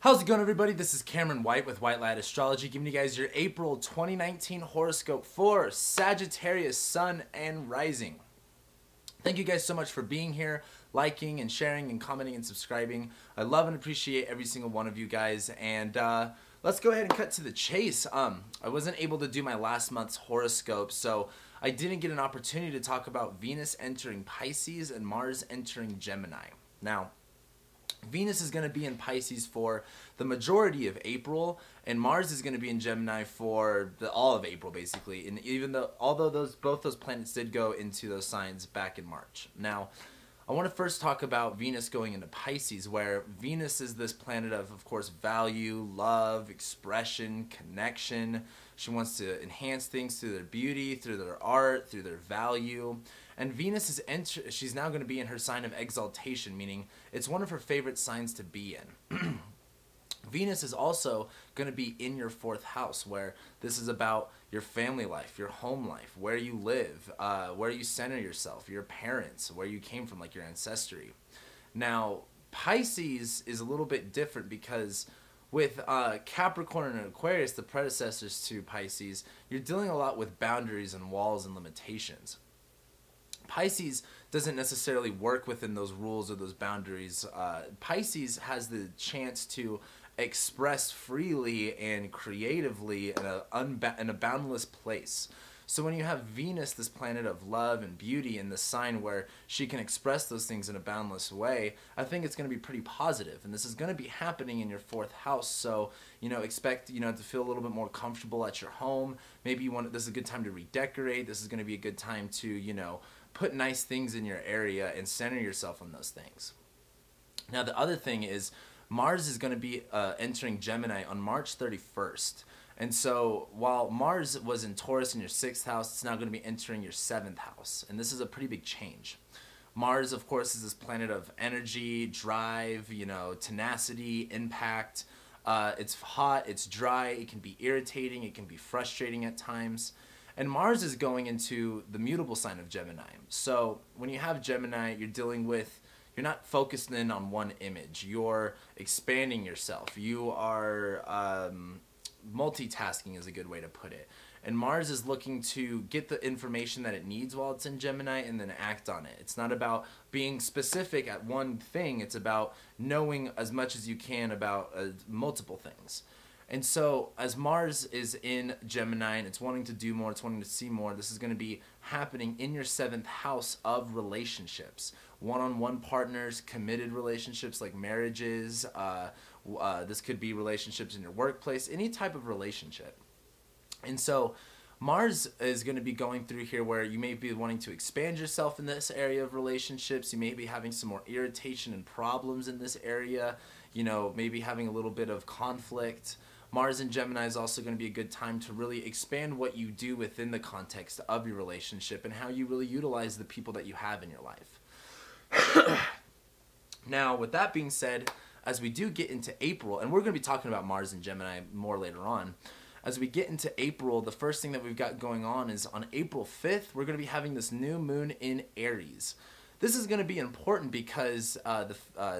How's it going, everybody? This is Cameron White with White Light Astrology, giving you guys your April 2019 horoscope for Sagittarius, Sun, and Rising. Thank you guys so much for being here, liking and sharing and commenting and subscribing. I love and appreciate every single one of you guys. And let's go ahead and cut to the chase. I wasn't able to do my last month's horoscope, so I didn't get an opportunity to talk about Venus entering Pisces and Mars entering Gemini. Now, Venus is going to be in Pisces for the majority of April, and Mars is going to be in Gemini for all of April, basically. And although both those planets did go into those signs back in March. Now, I want to first talk about Venus going into Pisces, where Venus is this planet of course, value, love, expression, connection. She wants to enhance things through their beauty, through their art, through their value. And Venus she's now going to be in her sign of exaltation, meaning it's one of her favorite signs to be in. Venus is also going to be in your fourth house, where this is about your family life, your home life, where you live, where you center yourself, your parents, where you came from, like your ancestry. Now, Pisces is a little bit different because with Capricorn and Aquarius, the predecessors to Pisces, you're dealing a lot with boundaries and walls and limitations. Pisces doesn't necessarily work within those rules or those boundaries. Pisces has the chance to express freely and creatively in a boundless place. So when you have Venus, this planet of love and beauty, in the sign where she can express those things in a boundless way, I think it's going to be pretty positive. And this is going to be happening in your fourth house. So, expect, to feel a little bit more comfortable at your home. Maybe this is a good time to redecorate. This is going to be a good time to, put nice things in your area and center yourself on those things. Now, the other thing is Mars is going to be entering Gemini on March 31st. And so while Mars was in Taurus in your 6th house, it's now going to be entering your 7th house. And this is a pretty big change. Mars, of course, is this planet of energy, drive, tenacity, impact. It's hot, it's dry, it can be irritating, it can be frustrating at times. And Mars is going into the mutable sign of Gemini. So when you have Gemini, you're not focused in on one image. You're expanding yourself. You are multitasking is a good way to put it. And Mars is looking to get the information that it needs while it's in Gemini and then act on it. It's not about being specific at one thing. It's about knowing as much as you can about multiple things. And so as Mars is in Gemini and it's wanting to do more, it's wanting to see more, this is going to be happening in your 7th house of relationships. One-on-one partners, committed relationships like marriages. This could be relationships in your workplace, any type of relationship. And so Mars is going to be going through here where you may be wanting to expand yourself in this area of relationships. You may be having some more irritation and problems in this area, maybe having a little bit of conflict. Mars in Gemini is also going to be a good time to really expand what you do within the context of your relationship and how you really utilize the people that you have in your life. Now, with that being said, as we do get into April, and we're going to be talking about Mars in Gemini more later on, as we get into April, the first thing that we've got going on is on April 5th, we're going to be having this new moon in Aries. This is going to be important because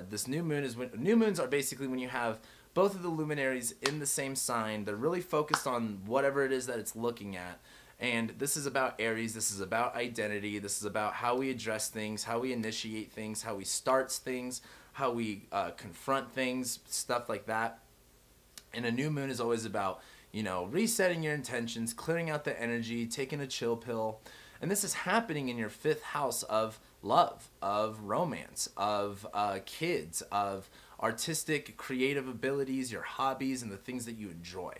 this new moon is new moons are basically when you have both of the luminaries in the same sign. They're really focused on whatever it is that it's looking at. And this is about Aries. This is about identity. This is about how we address things, how we initiate things, how we start things, how we confront things, stuff like that. And a new moon is always about, resetting your intentions, clearing out the energy, taking a chill pill. And this is happening in your 5th house of love, of romance, of kids, of artistic, creative abilities, your hobbies, and the things that you enjoy.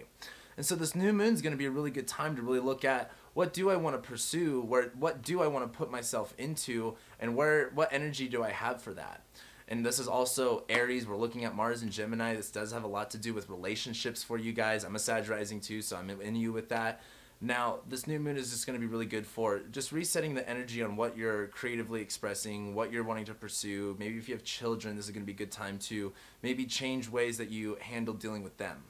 And so this new moon is going to be a really good time to really look at what do I want to pursue, what do I want to put myself into, and what energy do I have for that. And this is also Aries. We're looking at Mars and Gemini. This does have a lot to do with relationships for you guys. I'm a Sag rising too, so I'm in you with that. Now, this new moon is just going to be really good for just resetting the energy on what you're creatively expressing, what you're wanting to pursue. Maybe if you have children, this is going to be a good time to maybe change ways that you handle dealing with them.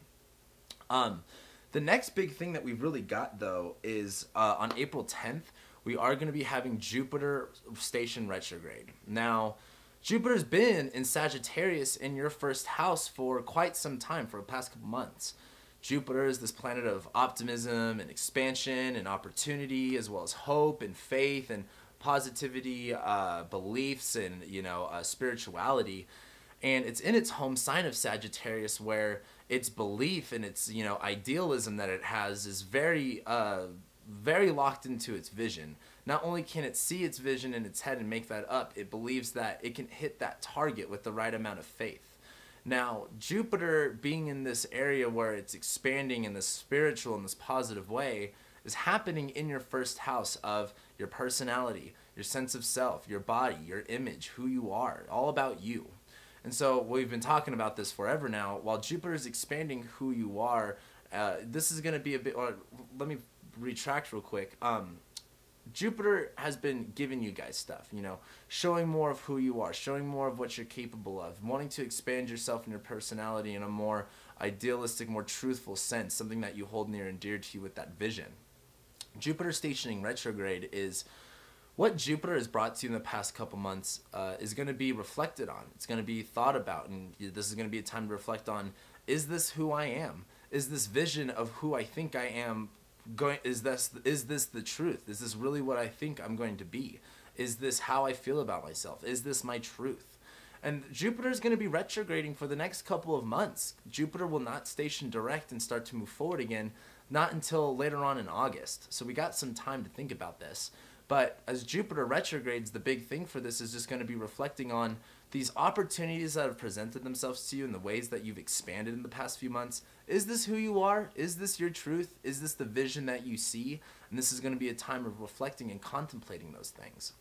The next big thing that we've really got, though, is on April 10th, we are going to be having Jupiter station retrograde. Now, Jupiter's been in Sagittarius in your first house for quite some time, for the past couple months. Jupiter is this planet of optimism and expansion and opportunity, as well as hope and faith and positivity, beliefs, and spirituality. And it's in its home sign of Sagittarius, where its belief and its idealism that it has is very very locked into its vision. Not only can it see its vision in its head and make that up, it believes that it can hit that target with the right amount of faith. Now, Jupiter being in this area where it's expanding in this spiritual and this positive way is happening in your first house of your personality, your sense of self, your body, your image, who you are, all about you. And so we've been talking about this forever now. While Jupiter is expanding who you are, this is going to be a bit, or let me retract real quick. Jupiter has been giving you guys stuff, showing more of who you are, showing more of what you're capable of, wanting to expand yourself and your personality in a more idealistic, more truthful sense, something that you hold near and dear to you with that vision. Jupiter stationing retrograde is what Jupiter has brought to you in the past couple months is going to be reflected on. It's going to be thought about, and this is going to be a time to reflect on, is this who I am? Is this vision of who I think I am is this the truth? Is this really what I think I'm going to be? Is this how I feel about myself? Is this my truth? And Jupiter is going to be retrograding for the next couple of months. Jupiter will not station direct and start to move forward again, not until later on in August. So we got some time to think about this. But as Jupiter retrogrades, the big thing for this is just going to be reflecting on these opportunities that have presented themselves to you in the ways that you've expanded in the past few months. Is this who you are? Is this your truth? Is this the vision that you see? And this is going to be a time of reflecting and contemplating those things.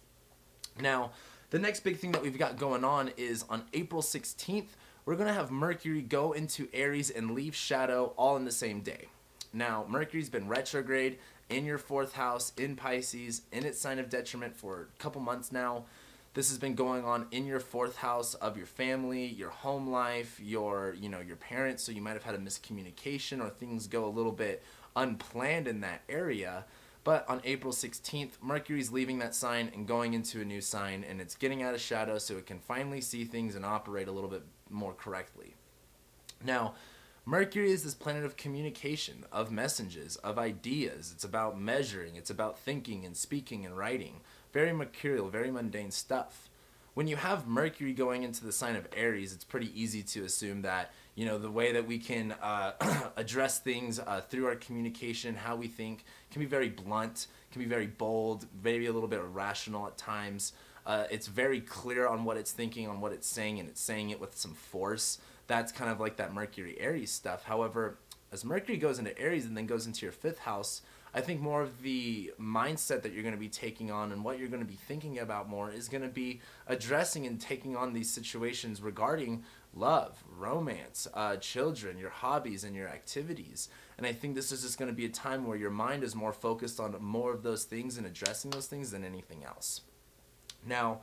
Now, the next big thing that we've got going on is on April 16th, we're going to have Mercury go into Aries and leave shadow all in the same day. Now, Mercury's been retrograde in your 4th house, in Pisces, in its sign of detriment for a couple months now. This has been going on in your 4th house of your family, your home life, your parents, so you might have had a miscommunication or things go a little bit unplanned in that area. But on April 16th, Mercury's leaving that sign and going into a new sign, and it's getting out of shadow so it can finally see things and operate a little bit more correctly. Now, Mercury is this planet of communication, of messages, of ideas. It's about measuring, it's about thinking and speaking and writing. Very mercurial, very mundane stuff. When you have Mercury going into the sign of Aries, it's pretty easy to assume that, the way that we can address things through our communication, how we think, can be very blunt, can be very bold, maybe a little bit irrational at times. It's very clear on what it's thinking, on what it's saying, and it's saying it with some force. That's kind of like that Mercury Aries stuff. However, as Mercury goes into Aries and then goes into your 5th house, I think more of the mindset that you're going to be taking on and what you're going to be thinking about more is going to be addressing and taking on these situations regarding love, romance, children, your hobbies, and your activities. And I think this is just going to be a time where your mind is more focused on more of those things and addressing those things than anything else. Now,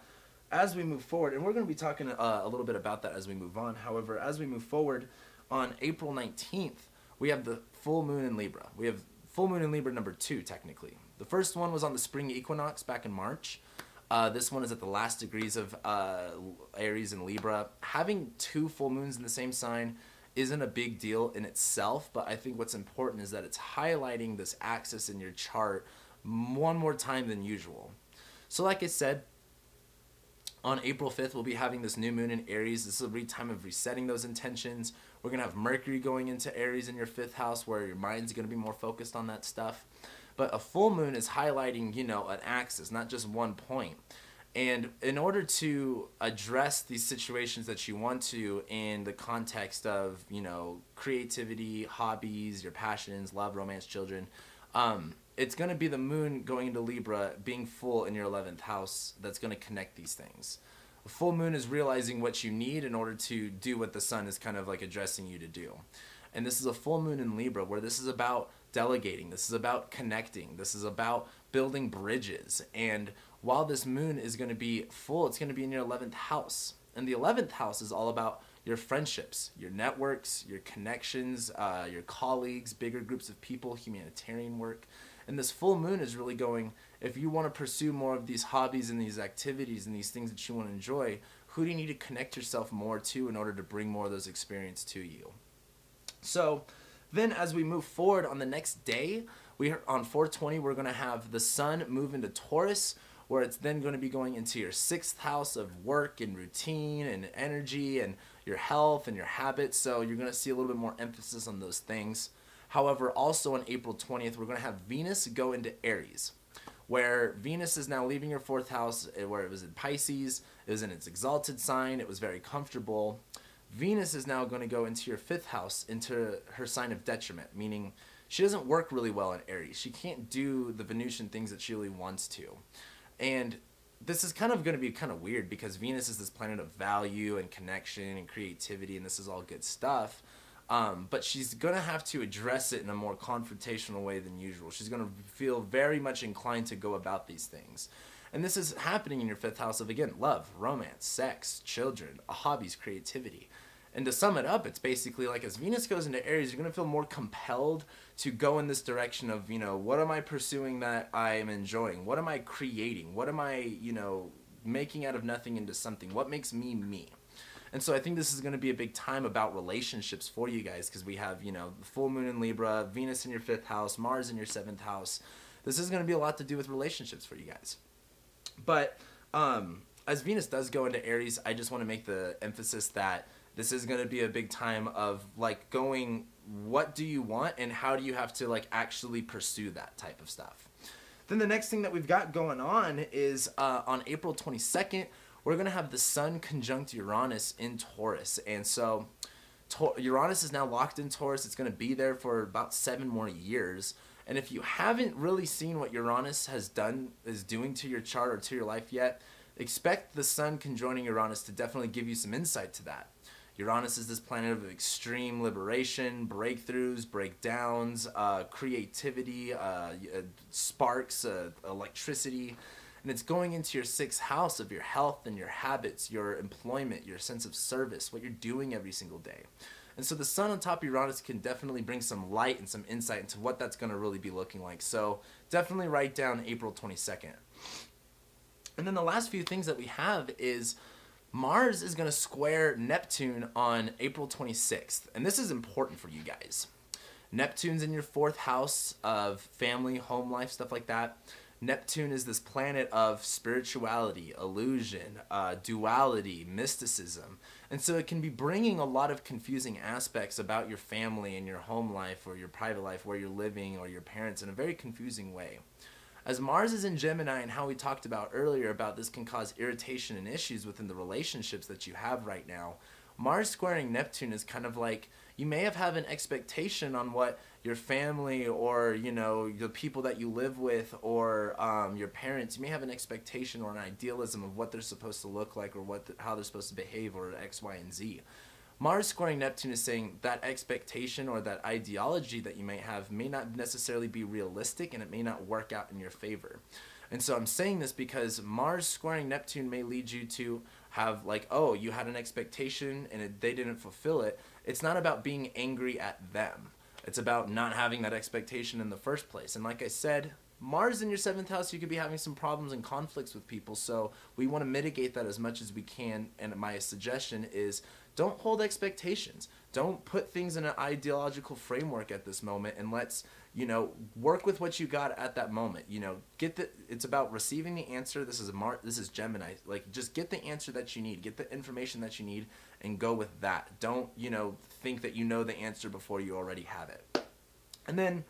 as we move forward, and we're going to be talking a little bit about that as we move on. However, as we move forward, on April 19th, we have the full moon in Libra. We have full moon in Libra number 2, technically. The first one was on the spring equinox back in March. This one is at the last degrees of Aries and Libra. Having 2 full moons in the same sign isn't a big deal in itself, but I think what's important is that it's highlighting this axis in your chart one more time than usual. So like I said, on April 5th, we'll be having this new moon in Aries. This is a time of resetting those intentions. We're going to have Mercury going into Aries in your 5th house, where your mind's going to be more focused on that stuff. But a full moon is highlighting, an axis, not just one point. And in order to address these situations that you want to in the context of, creativity, hobbies, your passions, love, romance, children, it's going to be the moon going into Libra being full in your 11th house that's going to connect these things. A full moon is realizing what you need in order to do what the sun is kind of like addressing you to do. And this is a full moon in Libra, where this is about delegating, this is about connecting, this is about building bridges. And while this moon is going to be full, it's going to be in your 11th house. And the 11th house is all about your friendships, your networks, your connections, your colleagues, bigger groups of people, humanitarian work. And this full moon is really going, if you want to pursue more of these hobbies and these activities and these things that you want to enjoy, who do you need to connect yourself more to in order to bring more of those experiences to you. So then as we move forward on the next day, on 4/20, we're going to have the sun move into Taurus, where it's then going to be going into your 6th house of work and routine and energy and your health and your habits. So you're going to see a little bit more emphasis on those things. However, also on April 20th, we're going to have Venus go into Aries, where Venus is now leaving your 4th house, where it was in Pisces. It was in its exalted sign. It was very comfortable. Venus is now going to go into your 5th house, into her sign of detriment, meaning she doesn't work really well in Aries. She can't do the Venusian things that she really wants to. And this is kind of going to be kind of weird because Venus is this planet of value and connection and creativity, and this is all good stuff. But she's going to have to address it in a more confrontational way than usual. She's going to feel very much inclined to go about these things. And this is happening in your 5th house of, again, love, romance, sex, children, hobbies, creativity. And to sum it up, it's basically like as Venus goes into Aries, you're going to feel more compelled to go in this direction of, what am I pursuing that I am enjoying? What am I creating? What am I, making out of nothing into something? What makes me me? And so I think this is going to be a big time about relationships for you guys, because we have, the full moon in Libra, Venus in your 5th house, Mars in your 7th house. This is going to be a lot to do with relationships for you guys. But as Venus does go into Aries, I just want to make the emphasis that this is going to be a big time of going, what do you want and how do you have to actually pursue that type of stuff. Then the next thing that we've got going on is on April 22nd, we're going to have the sun conjunct Uranus in Taurus. And so Uranus is now locked in Taurus. It's going to be there for about 7 more years. And if you haven't really seen what Uranus is doing to your chart or to your life yet, expect the sun conjoining Uranus to definitely give you some insight to that. Uranus is this planet of extreme liberation, breakthroughs, breakdowns, creativity, sparks, electricity. And it's going into your 6th house of your health and your habits, your employment, your sense of service, what you're doing every single day. And so the sun on top of Uranus can definitely bring some light and some insight into what that's going to really be looking like. So definitely write down April 22nd. And then the last few things that we have is Mars is going to square Neptune on April 26th. And this is important for you guys. Neptune's in your 4th house of family, home life, stuff like that. Neptune is this planet of spirituality, illusion, duality, mysticism. And so it can be bringing a lot of confusing aspects about your family and your home life or your private life, where you're living, or your parents, in a very confusing way. As Mars is in Gemini, and how we talked about earlier about this can cause irritation and issues within the relationships that you have right now, Mars squaring Neptune is kind of like, you may have an expectation on what your family or, the people that you live with or your parents, you may have an expectation or an idealism of what they're supposed to look like or how they're supposed to behave or X, Y, and Z. Mars squaring Neptune is saying that expectation or that ideology that you may have may not necessarily be realistic, and it may not work out in your favor. And so I'm saying this because Mars squaring Neptune may lead you to have oh, you had an expectation and they didn't fulfill it. It's not about being angry at them. It's about not having that expectation in the first place. And like I said, Mars in your 7th house, you could be having some problems and conflicts with people. So we want to mitigate that as much as we can. And my suggestion is, don't hold expectations. Don't put things in an ideological framework at this moment, and let's, work with what you got at that moment. It's about receiving the answer. This is Gemini. Just get the answer that you need. Get the information that you need and go with that. Don't, think that you know the answer before you already have it. And then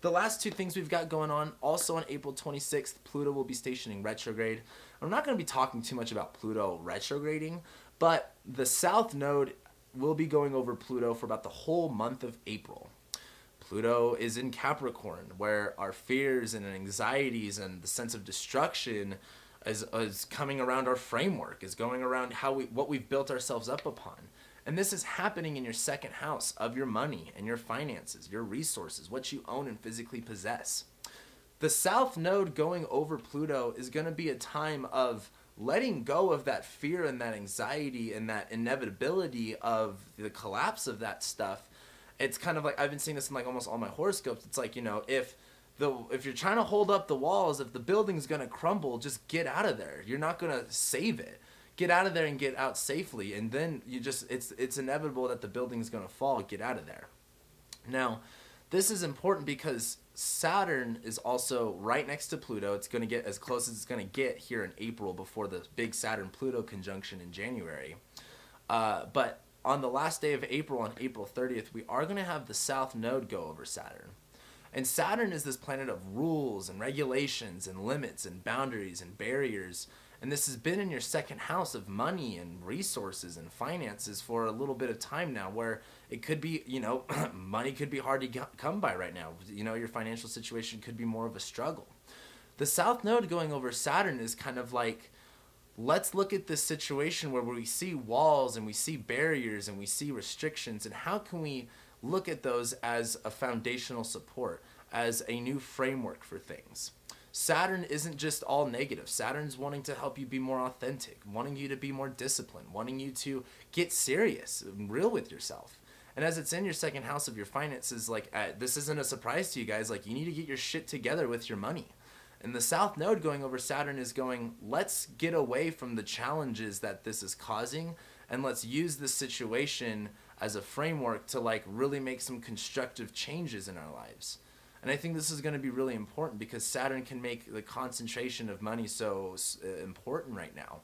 the last 2 things we've got going on, also on April 26th, Pluto will be stationing retrograde. I'm not going to be talking too much about Pluto retrograding, but the South Node will be going over Pluto for about the whole month of April. Pluto is in Capricorn, where our fears and anxieties and the sense of destruction is coming around our framework, is going around what we've built ourselves up upon. And this is happening in your 2nd house of your money and your finances, your resources, what you own and physically possess. The South Node going over Pluto is going to be a time of letting go of that fear and that anxiety and that inevitability of the collapse of that stuff. It's kind of like, I've been seeing this in almost all my horoscopes. It's like, if you're trying to hold up the walls, if the building's going to crumble, just get out of there. You're not going to save it. get out of there and get out safely. And then you just, it's inevitable that the building's going to fall. Get out of there. Now, this is important because Saturn is also right next to Pluto. It's going to get as close as it's going to get here in April before the big Saturn-Pluto conjunction in January. But on the last day of April, on April 30th, we are going to have the South Node go over Saturn. And Saturn is this planet of rules and regulations and limits and boundaries and barriers. And this has been in your second house of money and resources and finances for a little bit of time now, where it could be, you know, money could be hard to come by right now. You know, your financial situation could be more of a struggle. The South Node going over Saturn is kind of like, let's look at this situation where we see walls and we see barriers and we see restrictions, and how can we look at those as a foundational support, as a new framework for things. Saturn isn't just all negative. Saturn's wanting to help you be more authentic, wanting you to be more disciplined, wanting you to get serious and real with yourself. And as it's in your second house of your finances, like this isn't a surprise to you guys, like you need to get your shit together with your money. And the South Node going over Saturn is going, let's get away from the challenges that this is causing, and let's use this situation as a framework to like really make some constructive changes in our lives. And I think this is going to be really important because Saturn can make the concentration of money so important right now.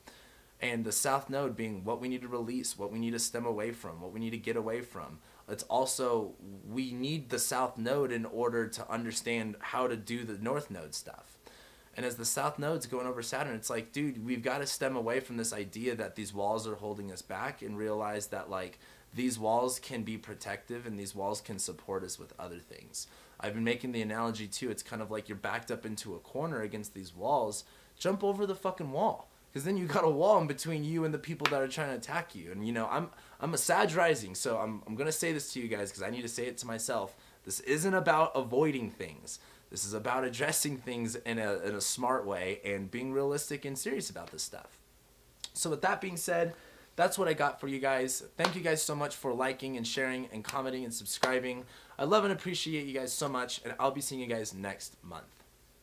And the South Node being what we need to release, what we need to stem away from, what we need to get away from. It's also, we need the South Node in order to understand how to do the North Node stuff. And as the South Node's going over Saturn, it's like, dude, we've got to stem away from this idea that these walls are holding us back and realize that, like, these walls can be protective and these walls can support us with other things. I've been making the analogy, too. It's kind of like you're backed up into a corner against these walls. Jump over the fucking wall. Because then you got a wall in between you and the people that are trying to attack you. And, you know, I'm a Sag rising, so I'm going to say this to you guys because I need to say it to myself. This isn't about avoiding things. This is about addressing things in a smart way and being realistic and serious about this stuff. So with that being said, that's what I got for you guys. Thank you guys so much for liking and sharing and commenting and subscribing. I love and appreciate you guys so much, and I'll be seeing you guys next month.